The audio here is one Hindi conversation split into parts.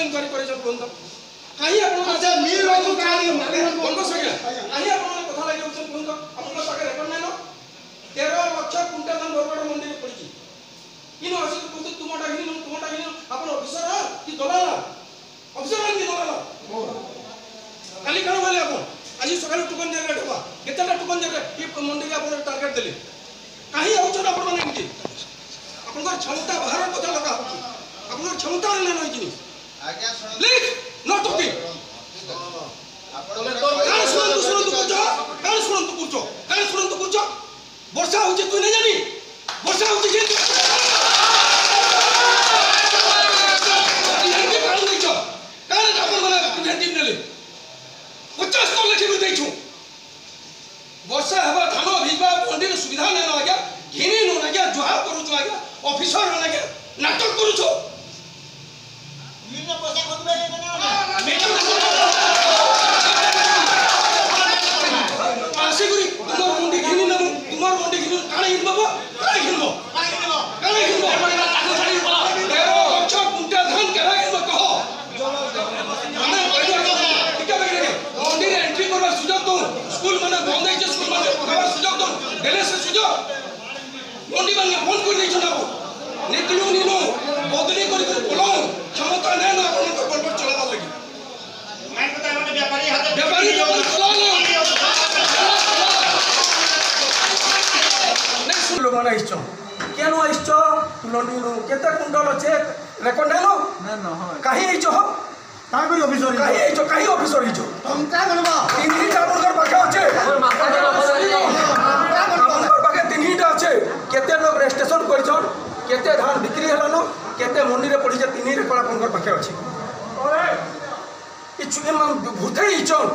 इनक्वारी करे जब कोन काहे आपण अच्छा मी लोग काहे कोन सके काहे आपण कथा लागि उछन कोन आपण पाके रेकॉर्ड नै न 13 लाख कुंटल धान बरगड़ मंडी में पड़ी इन असि कुछ तुमटा हिनी आपण ऑफिसर कि दलाल ऑफिसर कि दलाल काली कण बोले आपण आज सकाळ टुकन जगह ढबा केतला टुकन जगह ये मंडी के आपण टारगेट देले काहे आउछ आपण माने इनके आपण क्षमता बाहर कथा लगा आपण क्षमता नै नै कि आज्ञा प्लीज नॉट टॉकिंग कान सुनंतु कुछ वर्षा होचे तू नहीं जानी वर्षा होचे जे ये कान नहीं छ कान अपन वाला भेंटिन नेले 50 तो लखी दे छु वर्षा हवा धान भिजबा मंडी सुविधा नै न आज्ञा घिनी न आज्ञा जोहार करू छु आज्ञा ऑफिसर न आज्ञा नाटक करू छु मीना पैसा खतबे मंडी बन फोन कर नहीं चलाबो निकलू नीनो बदली कर बोलो क्षमता नै न अपन को बड़ चलाबा लगी मैं पता है व्यापारी जब चला लो नहीं सुन लो माने इच्छो केनो इच्छो तुलंडी केते कुंडल छे रेकॉर्ड नै लो न काहे इच्छो हो का करी ऑफिसर काहे ऑफिसर इच्छो हम का गणबा तीन चार बाका छे केते लोग रजिस्ट्रेशन करछन केते धान बिक्री हलानो केते मंडी रे पड़ी जे तीन रेकॉर्ड आपनकर पाखे अछि इ चुके मन भूथई छन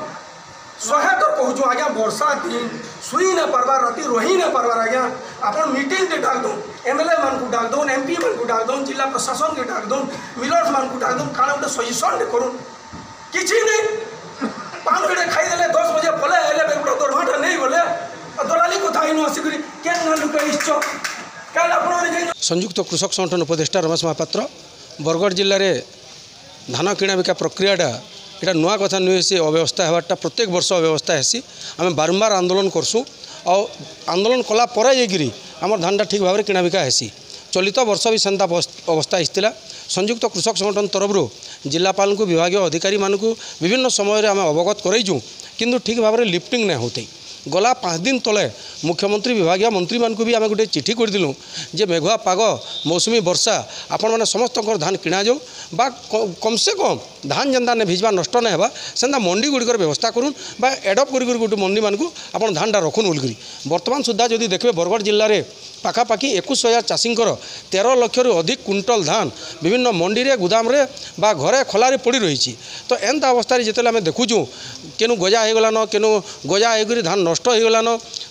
सहे तो कहूछु आज्ञा वर्षा दिन सुई न परबार राती रोही न परबार आज्ञा आपन मीटिंग दे डाल दो एमएलए मान को डाल दो एमपी मान को डाल दो जिला प्रशासन के डाल दो मिलर्स मान को डाल दो काना उटे सजेशन दे करू किछि नहीं 5 घंटे खाई देले 10 बजे पले आइले बेगुड़ा 2 घंटा नहीं बोले दलाली कथा इन आसिक केन लुक इच्छो काल आपण संयुक्त कृषक संगठन उपदेष्टा रमेश महापात्र बरगड़ जिले में धान किणा बिका प्रक्रियाटा यहाँ नुआ कथा नुहे से अव्यवस्था होवाटा प्रत्येक वर्ष अव्यवस्था हेसी आम बारंबार आंदोलन करसूँ और आंदोलन कलापर जाकि आम धानटा ठीक भाव में किणा बिका हेसी चलित वर्ष भी सेंता अवस्था आसला संयुक्त कृषक संगठन तरफ जिलापाल को विभाग अधिकारी मानक विभिन्न समय आम अवगत करईचु किंतु ठीक भाव में लिफ्टिंग नहीं होते गला 5 दिन तले मुख्यमंत्री विभाग मंत्री मान भी आम गोटे चिठी करदिलु जे मेघुआ पाग मौसुमी वर्षा आपण मैंने समस्त धान किणा जाऊ बा कम से कम धान जेनता ने भिजवा नष्ट नहीं होगा सेंता मंडी गुड़िकर व्यवस्था करूँ बा एडप्ट कर गोटे मंडी मानक आप धानटा रखुन बोलिक बर्तमान सुधा जदि देखिए बरगड़ जिले में पाखापाखि 21,000 चाषींकर 13 लाख अधिक कुंटल धान विभिन्न मंडी रे गुदाम रे बा घरे खोलारे पड़ी रही तो एंता अवस्था जिते आम देखुचु केनु गजा होगलान केनु गजा होकर धान नष्ट होगलान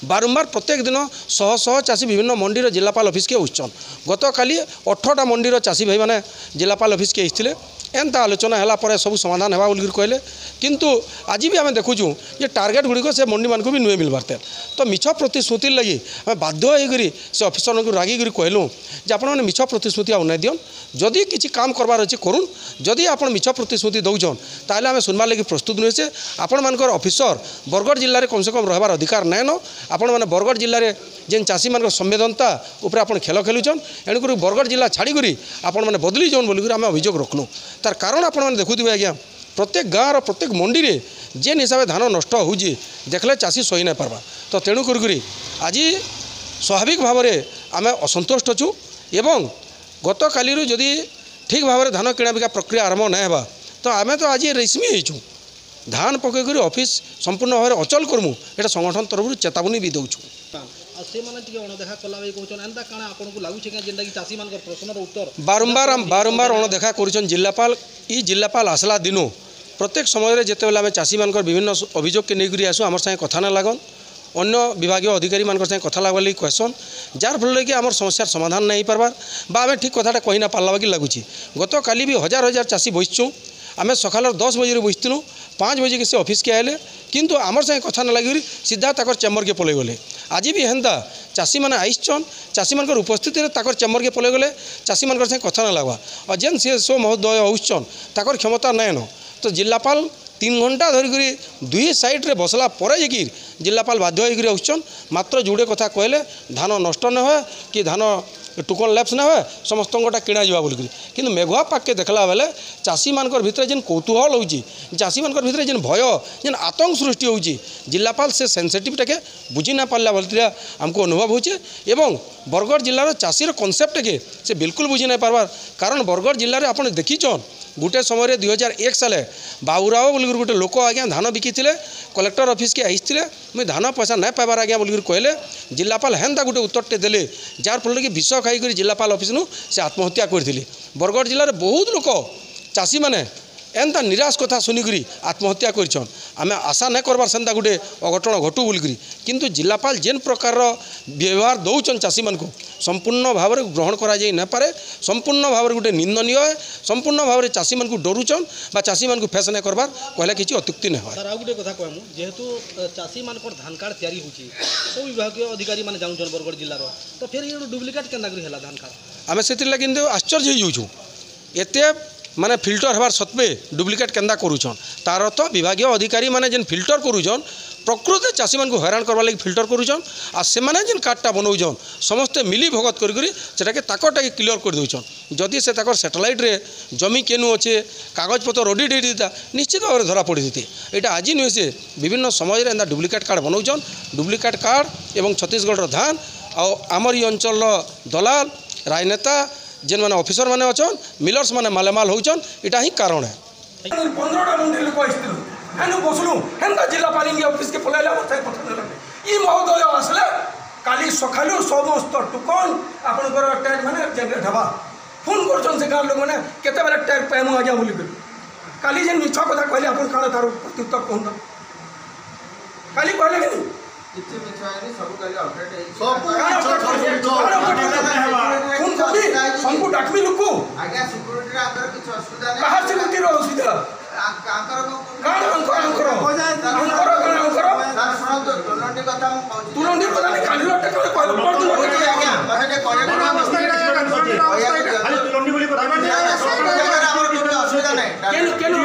बारंबार प्रत्येक दिन शह शह चाषी विभिन्न मंडी जिलापाल ऑफिस के उच्चन गत काली 18टा मंडी चाषी भाई मैंने जिलापाल ऑफिस के आसते एंता आलोचना है सब समाधान होगा बोल कहले किंतु आज भी आम देखुचु ये टार्गेट गुड़िक से मंडी मानक भी नुहे मिलबार थे तो मिछ प्रतिश्रुति लगी आम बाध्य होकर से ऑफिसर को रागिक कहलु जे आप मिछ प्रतिश्रुति आउ नहीं दियन जदि किसी काम करवार अच्छे करूँ जदि आप मिछ प्रतिश्रुति दौन ताहले आम सुनवार लगी प्रस्तुत नुहे से आपण मानकर ऑफिसर बरगड़ जिले में कम से कम रहार अधिकार नाइन आपण मैंने बरगड़ जिले में जेन चाषी मान संवेदनता उपर आप खेल खेलुचन एणुक बरगड़ जिला छाड़ी आपण मैंने बदली जाऊन बोलिक आम अभियोग रखलु तार कारण आपण मैंने देखुवे आज्ञा प्रत्येक गाँव प्रत्येक मंडी रे जेन हिसाब से धान नष्ट हो देखले चाषी सही नहीं पार्बा तो तेणु करी आज स्वाभाविक भाव में आम असंतुष्ट अच्छु एवं गत काली जदि ठीक भाव में धान किणा बिका प्रक्रिया आरंभ नहीं होगा तो आम तो आज रेशमी होइछु धान पकईकर ऑफिस संपूर्ण भाव में अचल करमु एटा संगठन तरफ चेतावनी भी दौछु बारंबार अणदेखा कर जिलापाल जिलापाल आसला दिनों प्रत्येक समय जिते आम चाषी मान विभिन्न अभियोग के लेकर आसू आम सागे कथा ना लागन अन्य विभाग अधिकारी मान सागे कथा लगवा लगी कहसन जार फल कि आम समस्यार समाधान नहीं पार्बार बा आम ठीक कथाटा कही ना पार्ला कि लगुच गत काली भी हजार हजार चाषी बसचु आम सकाल 10 बजे बसलु 5 बजे के से ऑफिस के आए किंतु आमर सागे कथा ना लगी सीधा तक चेम्बर के पलि गले आज भी हेन्ता चाषी मैंने आईचन चाषी मान उपस्थित ताकर चेम्बर के पलि गले चाषी मान संगे कथा ना लगवा और जेन सी सो महोदय होचन ताकर क्षमता नाइन तो जिलापाल 3 घंटा धरिक दुई साइड रे बसला पर जाकि जिलापाल बाध्य होकर आउछन मात्र जुड़े कथा कहले धान नष्ट न हो कि धान टोकन लैप्स न हो समस्त गोटा किणा जा बोलिक कि मेघुआ पाके देखला बेले चाषी मानकर भितर जेन कौतूहल होची चाषी मानकर भितर जेन भय जेन आतंक सृष्टि होची जिलापाल से सेंसिटिविटी के बुझी ना पारला बोलते आमको अनुभव होचे एवं बरगढ़ जिलार चाषीर कनसेप्ट के से बिल्कुल बुझी ना पारबार कारण बरगढ़ जिले में आपड़ देखीछन गोटे समय 2001 साले बाबूराव बोलिक गोटे लोक आज्ञा धान बिकी कलेक्टर ऑफिस के आईते मुझे धान पैसा नहीं पाइबार आज्ञा बोलिक कहले जिलापाल हेन्ता गोटे उत्तरटे देले जार फल कि विष खाई जिलापाल ऑफिस नु से आत्महत्या करथिले बरगढ़ जिले में बहुत लोक चाषी मैंने एंता निराश कथा शुनिकी आत्महत्या करछन आमे आशा नहीं करबार सेंता गोटे अघटन घटू बोलिकी किंतु जिलापाल जेन प्रकार व्यवहार दौन चाषी मान को संपूर्ण भाव में ग्रहण करा जाई न पारे संपूर्ण भाव में गोटे निंदनीय है संपूर्ण भाव में चाषी मान को डरुचन बा चाषी मान को फेस नहीं करबार कहले किसी अत्युक्ति नहीं है। सर आ गोटे कथा कहमु जेहेतु चाषी मान धान कार्ड तैयारी होची सब विभागीय अधिकारी मान जाउछन बरगढ़ जिल्लार तो फिर ये डुप्लिकेट केना करी हला धान कार्ड आमे सेतिर लागि आश्चर्य हो जाउछु एते माने फिल्टर हबार सत्वे डुप्लिकेट केंदा करूछन तार तो विभागीय अधिकारी माने जेन फिल्टर करूछन प्रकृत चाषी मान को हैरान करवा लगी फिल्टर करूछन आ से माने जेन कार्डटा बनौछन समस्ते मिली भगत करी सेटाके ताकटाके क्लियर कर दउछन जदि से ताकर सैटेलाइट रे जमी केनु अच्छे कागज पत्र ऑडिट होता निश्चित भाव में धरा पड़ी थी यहाँ आज नुहे से विभिन्न समय एंता डुप्लिकेट कार्ड बनौछन डुप्लिकेट कार्ड एवं छत्तीसगढ़ धान आमर ये अंचल दलाल राजनेता जेन मैंने ऑफिसर मैंने अच्छन मिलर्स मैंने मालेमाल होचन इटा ही कारण है 15टा मंडी लोक आइथिलु हेनु बसलु हेन्ता जिलापाल ऑफिस के पलाइला मथे पथन ई महोदय आसले काली सखालु समस्त टोकन आपनकर टैग माने जनरेट हबा फोन करछन से गाँव लोक माने केते बेले टैग पाइमु आज्ञा बोली काली जेन मिछ कथा कहले आपन काण तार प्रत्युत्तर कहन काली कहले कि किछि मिछायनी सब काली अपडेट है सब हमको डाकमी लुकु आज्ञा सिक्योरिटी रा अंदर किछ असुविधा नहीं कहा सिक्योरिटी रो असुविधा कांकर काण अंकर सर सुनो तो तुलंडी कथा हम पहुंची तुलंडी कथा नहीं खाली लटे कोले कहलो पर तुलंडी आज्ञा मने करे खाली तुलंडी बोली कथा नहीं असुविधा नहीं केनु